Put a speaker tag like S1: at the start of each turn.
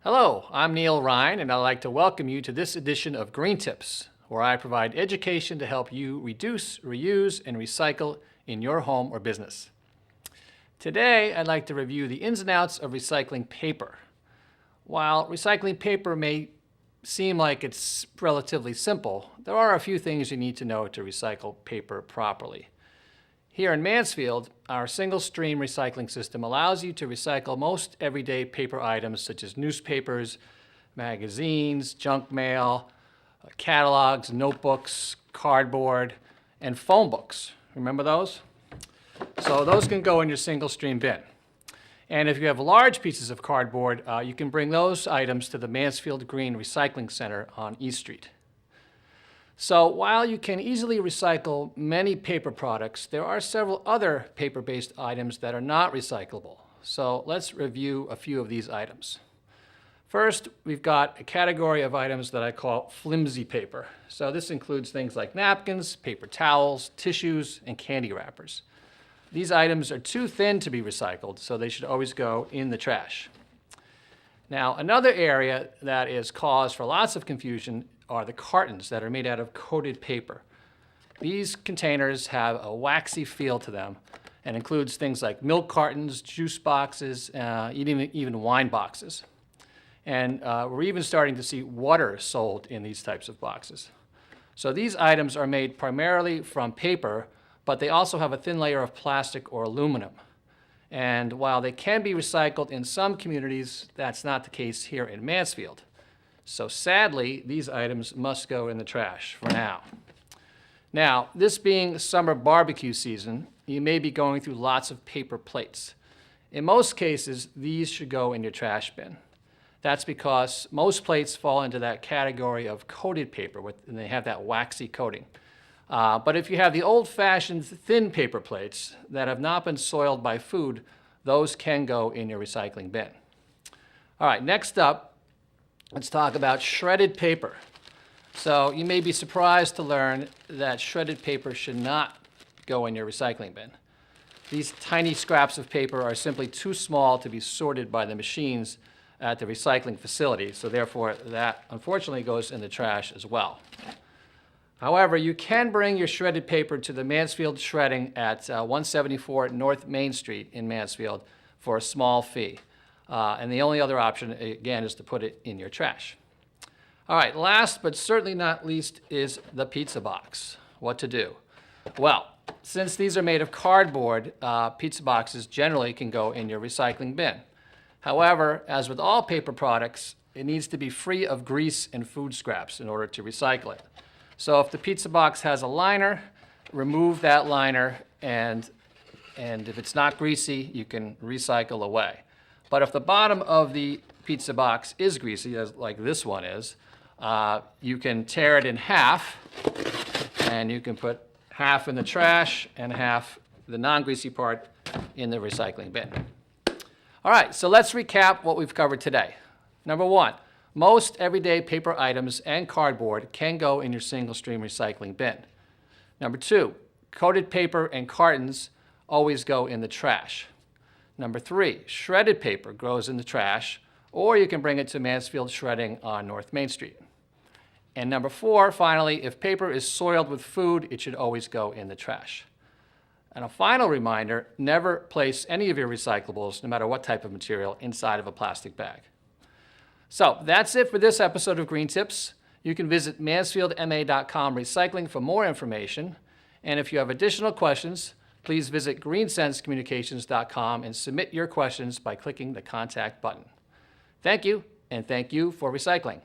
S1: Hello, I'm Neil Ryan, and I'd like to welcome you to this edition of Green Tips, where I provide education to help you reduce, reuse, and recycle in your home or business. Today, I'd like to review the ins and outs of recycling paper. While recycling paper may seem like it's relatively simple, there are a few things you need to know to recycle paper properly. Here in Mansfield, our single-stream recycling system allows you to recycle most everyday paper items such as newspapers, magazines, junk mail, catalogs, notebooks, cardboard, and phone books. Remember those? So those can go in your single-stream bin. And if you have large pieces of cardboard, you can bring those items to the Mansfield Green Recycling Center on East Street. So while you can easily recycle many paper products, there are several other paper-based items that are not recyclable. So let's review a few of these items. First, we've got a category of items that I call flimsy paper. So this includes things like napkins, paper towels, tissues, and candy wrappers. These items are too thin to be recycled, so they should always go in the trash. Now, another area that is cause for lots of confusion are the cartons that are made out of coated paper. These containers have a waxy feel to them and includes things like milk cartons, juice boxes, even wine boxes. And we're even starting to see water sold in these types of boxes. So these items are made primarily from paper, but they also have a thin layer of plastic or aluminum. And while they can be recycled in some communities, that's not the case here in Mansfield. So sadly, these items must go in the trash for now. Now, this being summer barbecue season, you may be going through lots of paper plates. In most cases, these should go in your trash bin. That's because most plates fall into that category of coated paper, and they have that waxy coating. But if you have the old-fashioned thin paper plates that have not been soiled by food, those can go in your recycling bin. All right, next up, let's talk about shredded paper. So you may be surprised to learn that shredded paper should not go in your recycling bin. These tiny scraps of paper are simply too small to be sorted by the machines at the recycling facility, so therefore that unfortunately goes in the trash as well. However, you can bring your shredded paper to the Mansfield Shredding at 174 North Main Street in Mansfield for a small fee. And the only other option, again, is to put it in your trash. All right, last but certainly not least is the pizza box. What to do? Well, since these are made of cardboard, pizza boxes generally can go in your recycling bin. However, as with all paper products, it needs to be free of grease and food scraps in order to recycle it. So if the pizza box has a liner, remove that liner, and if it's not greasy, you can recycle away. But if the bottom of the pizza box is greasy, as like this one is, you can tear it in half, and you can put half in the trash and half, the non-greasy part, in the recycling bin. All right, so let's recap what we've covered today. Number one, most everyday paper items and cardboard can go in your single-stream recycling bin. Number two, coated paper and cartons always go in the trash. Number three, shredded paper goes in the trash, or you can bring it to Mansfield Shredding on North Main Street. And number four, finally, if paper is soiled with food, it should always go in the trash. And a final reminder, never place any of your recyclables, no matter what type of material, inside of a plastic bag. So that's it for this episode of Green Tips. You can visit mansfieldma.com recycling for more information. And if you have additional questions, please visit greensensecommunications.com and submit your questions by clicking the contact button. Thank you, and thank you for recycling.